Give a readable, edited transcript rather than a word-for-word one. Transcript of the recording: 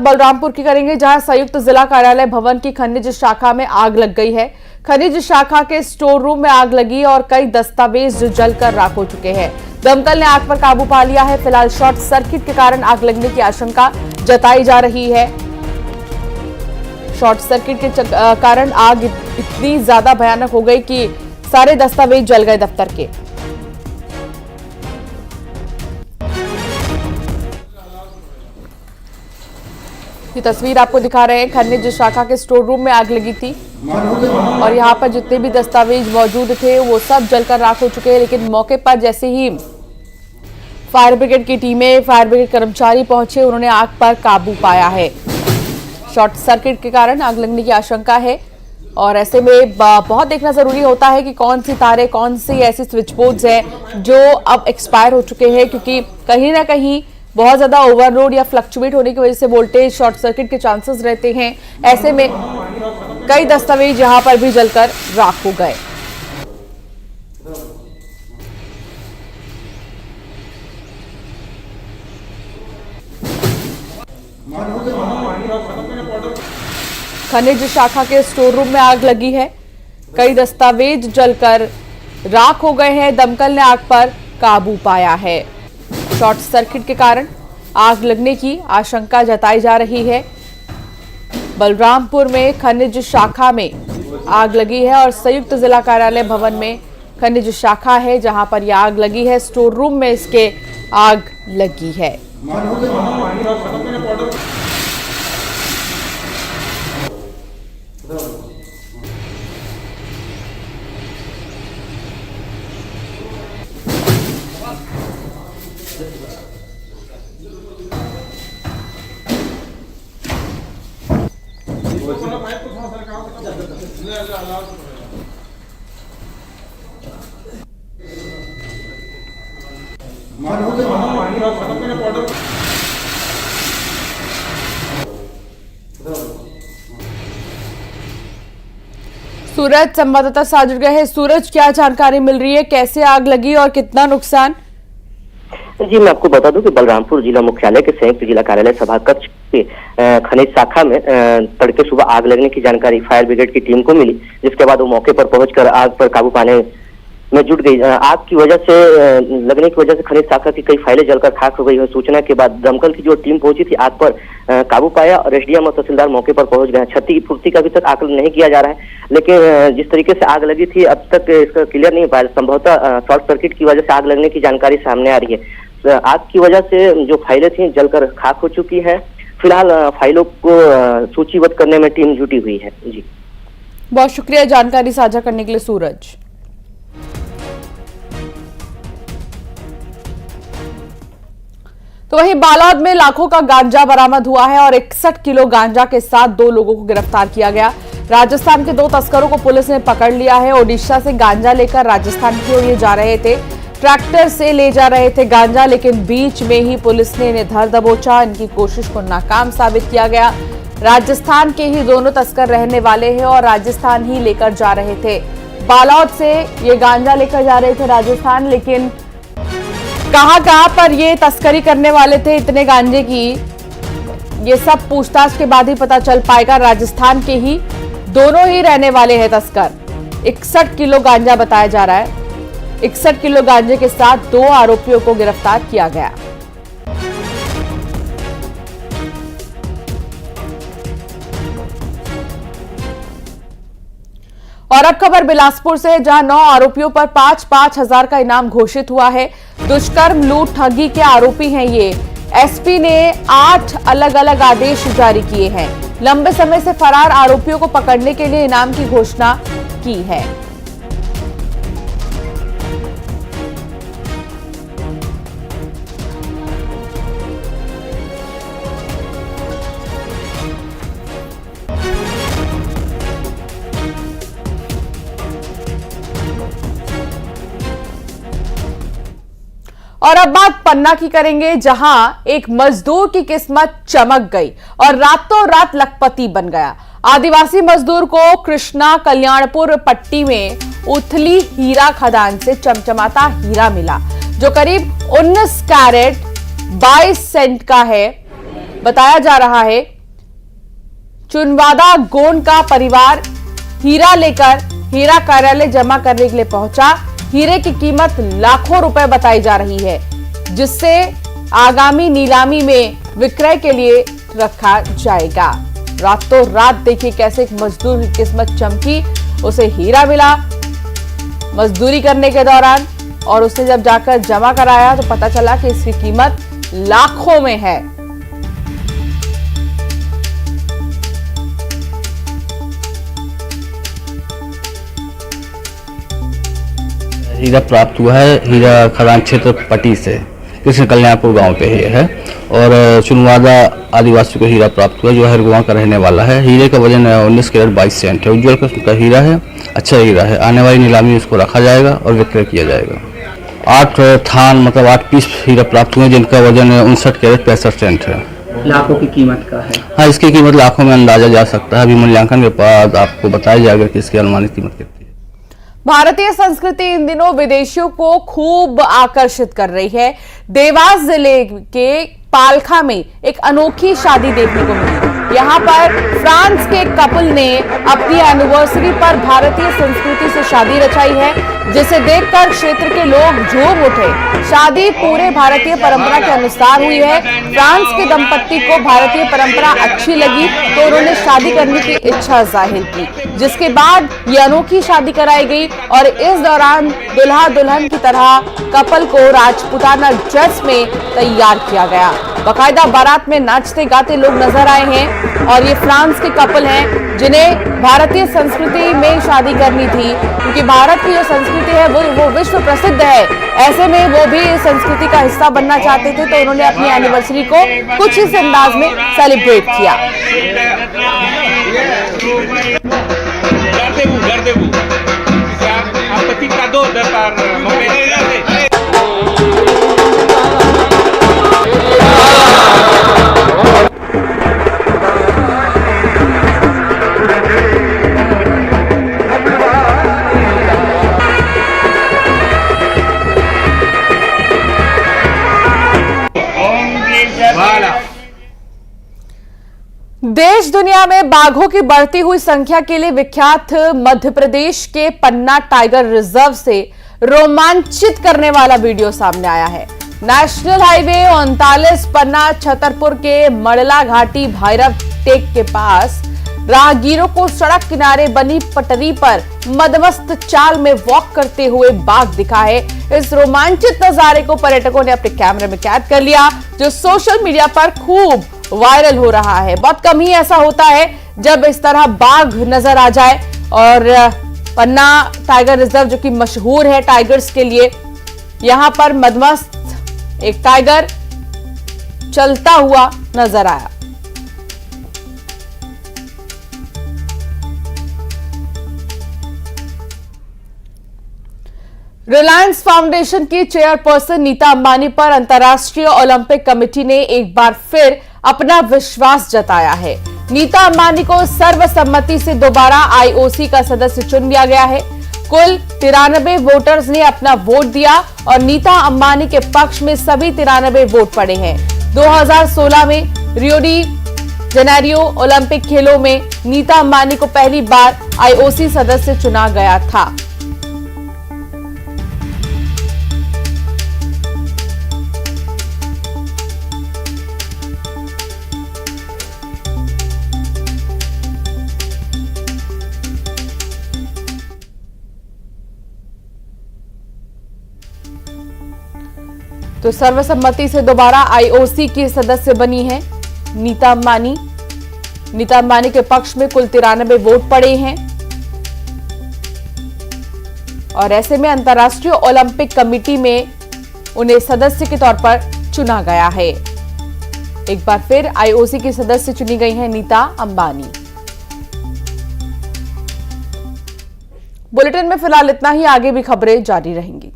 बलरामपुर की करेंगे, जहां संयुक्त जिला कार्यालय भवन की खनिज शाखा में आग लग गई है। खनिज शाखा के स्टोर रूम में आग लगी और कई दस्तावेज जलकर राख हो चुके हैं। दमकल ने आग पर काबू पा लिया है। फिलहाल शॉर्ट सर्किट के कारण आग लगने की आशंका जताई जा रही है। शॉर्ट सर्किट के कारण आग इतनी ज्यादा भयानक हो गई कि सारे दस्तावेज जल गए दफ्तर के। ये तस्वीर आपको दिखा रहे हैं, खनिज शाखा के स्टोर रूम में आग लगी थी और यहाँ पर जितने भी दस्तावेज मौजूद थे वो सब जलकर राख हो चुके हैं। लेकिन मौके पर जैसे ही फायर ब्रिगेड की टीमें, फायर ब्रिगेड कर्मचारी पहुंचे, उन्होंने आग पर काबू पाया है। शॉर्ट सर्किट के कारण आग लगने की आशंका है और ऐसे में बहुत देखना जरूरी होता है कि कौन सी तारें, कौन सी ऐसी स्विच बोर्ड्स हैं जो अब एक्सपायर हो चुके हैं, क्योंकि कहीं ना कहीं बहुत ज्यादा ओवरलोड या फ्लक्चुएट होने की वजह से वोल्टेज शॉर्ट सर्किट के चांसेस रहते हैं। ऐसे में कई दस्तावेज यहां पर भी जलकर राख हो गए। खनिज शाखा के स्टोर रूम में आग लगी है, कई दस्तावेज जलकर राख हो गए हैं। दमकल ने आग पर काबू पाया है। शॉर्ट सर्किट के कारण आग लगने की आशंका जताई जा रही है। बलरामपुर में खनिज शाखा में आग लगी है और संयुक्त जिला कार्यालय भवन में खनिज शाखा है जहां पर यह आग लगी है। स्टोर रूम में इसके आग लगी है। सूरज संवाददाता साथ जुड़ गए हैं। सूरज, क्या जानकारी मिल रही है, कैसे आग लगी और कितना नुकसान? जी, मैं आपको बता दूं कि बलरामपुर जिला मुख्यालय के संयुक्त जिला कार्यालय सभा कक्ष के खनिज शाखा में तड़के सुबह आग लगने की जानकारी फायर ब्रिगेड की टीम को मिली, जिसके बाद वो मौके पर पहुंचकर आग पर काबू पाने में जुट गई। आग की वजह से, लगने की वजह से खनिज शाखा की कई फाइलें जलकर खाक हो गई है। सूचना के बाद दमकल की जो टीम पहुंची थी, आग पर काबू पाया और एसडीएम और तहसीलदार मौके पर पहुंच गए। क्षति की पूर्ति का अभी तक आकलन नहीं किया जा रहा है, लेकिन जिस तरीके से आग लगी थी अब तक इसका क्लियर नहीं पाया। संभवतः शॉर्ट सर्किट की वजह से आग लगने की जानकारी सामने आ रही है। आग की वजह से जो फाइलें थी जलकर खाक हो चुकी है। फिलहाल फाइलों को सूचीबद्ध करने में टीम जुटी हुई है। जी, बहुत शुक्रिया जानकारी साझा करने के लिए सूरज। तो वहीं बालाद में लाखों का गांजा बरामद हुआ है और 61 किलो गांजा के साथ 2 लोगों को गिरफ्तार किया गया। राजस्थान के 2 तस्करों को पुलिस ने पकड़ लिया है। ओडिशा से गांजा लेकर राजस्थान की ओर ये जा रहे थे। ट्रैक्टर से ले जा रहे थे गांजा, लेकिन बीच में ही पुलिस ने इन्हें धर दबोचा। इनकी कोशिश को नाकाम साबित किया गया। राजस्थान के ही दोनों तस्कर रहने वाले हैं और राजस्थान ही लेकर जा रहे थे। बालाद से ये गांजा लेकर जा रहे थे राजस्थान, लेकिन कहां पर ये तस्करी करने वाले थे इतने गांजे की, ये सब पूछताछ के बाद ही पता चल पाएगा। राजस्थान के ही दोनों ही रहने वाले हैं तस्कर। 61 किलो गांजा बताया जा रहा है। 61 किलो गांजे के साथ 2 आरोपियों को गिरफ्तार किया गया। और अब खबर बिलासपुर से, जहां 9 आरोपियों पर 5-5 हजार का इनाम घोषित हुआ है। दुष्कर्म, लूट, ठगी के आरोपी हैं ये। एसपी ने 8 अलग अलग आदेश जारी किए हैं। लंबे समय से फरार आरोपियों को पकड़ने के लिए इनाम की घोषणा की है। और अब बात पन्ना की करेंगे, जहां एक मजदूर की किस्मत चमक गई और रातों रात लखपति बन गया। आदिवासी मजदूर को कृष्णा कल्याणपुर पट्टी में उथली हीरा खदान से चमचमाता हीरा मिला, जो करीब 19 कैरेट 22 सेंट का है। बताया जा रहा है चुनवादा गोंड का परिवार हीरा लेकर हीरा कार्यालय जमा करने के लिए पहुंचा। हीरे की कीमत लाखों रुपए बताई जा रही है, जिससे आगामी नीलामी में विक्रय के लिए रखा जाएगा। रातों रात देखिए कैसे एक मजदूर की किस्मत चमकी, उसे हीरा मिला मजदूरी करने के दौरान, और उसने जब जाकर जमा कराया तो पता चला कि इसकी कीमत लाखों में है। हीरा प्राप्त हुआ है हीरा खदान क्षेत्र पटी से, कृष्ण कल्याणपुर गांव पे ही है, और चुनवादा आदिवासी को हीरा प्राप्त हुआ जो हरगुआ का रहने वाला है। हीरे का वजन 19 कैरेट 22 सेंट है। उज्जवल किस्म का हीरा है, अच्छा हीरा है। आने वाली नीलामी में इसको रखा जाएगा और विक्रय किया जाएगा। 8 थान मतलब 8 पीस हीरा प्राप्त हुए जिनका वजन 59 कैरेट 65 सेंट है। लाखों की कीमत का है। हाँ, इसकी कीमत लाखों में अंदाजा जा सकता है। अभी मूल्यांकन के बाद आपको बताया जाएगा कि इसकी अनुमानित कीमत कितनी है। भारतीय संस्कृति इन दिनों विदेशियों को खूब आकर्षित कर रही है। देवास जिले के पालखा में एक अनोखी शादी देखने को मिली। यहाँ पर फ्रांस के कपल ने अपनी एनिवर्सरी पर भारतीय संस्कृति से शादी रचाई है, जिसे देखकर क्षेत्र के लोग झूम उठे। शादी पूरे भारतीय परंपरा के अनुसार हुई है। फ्रांस के दंपत्ति को भारतीय परंपरा अच्छी लगी तो उन्होंने शादी करने की इच्छा जाहिर की, जिसके बाद ये अनोखी शादी कराई गई और इस दौरान दुल्हा दुल्हन की तरह कपल को राजपूताना ड्रेस में तैयार किया गया। बाकायदा बारात में नाचते गाते लोग नजर आए हैं और ये फ्रांस के कपल हैं जिन्हें भारतीय संस्कृति में शादी करनी थी, क्योंकि भारत की जो संस्कृति है वो विश्व प्रसिद्ध है। ऐसे में वो भी इस संस्कृति का हिस्सा बनना चाहते थे, तो उन्होंने अपनी एनिवर्सरी को कुछ इस अंदाज में सेलिब्रेट किया। देश दुनिया में बाघों की बढ़ती हुई संख्या के लिए विख्यात मध्य प्रदेश के पन्ना टाइगर रिजर्व से रोमांचित करने वाला वीडियो सामने आया है। नेशनल हाईवे 39 पन्ना छतरपुर के मड़ला घाटी भैरव टेक के पास राहगीरों को सड़क किनारे बनी पटरी पर मदमस्त चाल में वॉक करते हुए बाघ दिखा है। इस रोमांचित नजारे को पर्यटकों ने अपने कैमरे में कैद कर लिया, जो सोशल मीडिया पर खूब वायरल हो रहा है। बहुत कम ही ऐसा होता है जब इस तरह बाघ नजर आ जाए। और पन्ना टाइगर रिजर्व जो कि मशहूर है टाइगर्स के लिए, यहां पर मदमस्त एक टाइगर चलता हुआ नजर आया। रिलायंस फाउंडेशन की चेयरपर्सन नीता अंबानी पर अंतर्राष्ट्रीय ओलंपिक कमेटी ने एक बार फिर अपना विश्वास जताया है। नीता अंबानी को सर्वसम्मति से दोबारा आईओसी का सदस्य चुन लिया गया है। कुल 93 वोटर्स ने अपना वोट दिया और नीता अंबानी के पक्ष में सभी 93 वोट पड़े हैं। 2016 में रियो डी जेनेरियो ओलंपिक खेलों में नीता अंबानी को पहली बार आईओसी सदस्य चुना गया था। तो सर्वसम्मति से दोबारा आईओसी की सदस्य बनी है नीता अंबानी। नीता अंबानी के पक्ष में कुल 93 वोट पड़े हैं और ऐसे में अंतर्राष्ट्रीय ओलंपिक कमेटी में उन्हें सदस्य के तौर पर चुना गया है। एक बार फिर आईओसी की सदस्य चुनी गई हैं नीता अंबानी। बुलेटिन में फिलहाल इतना ही, आगे भी खबरें जारी रहेंगी।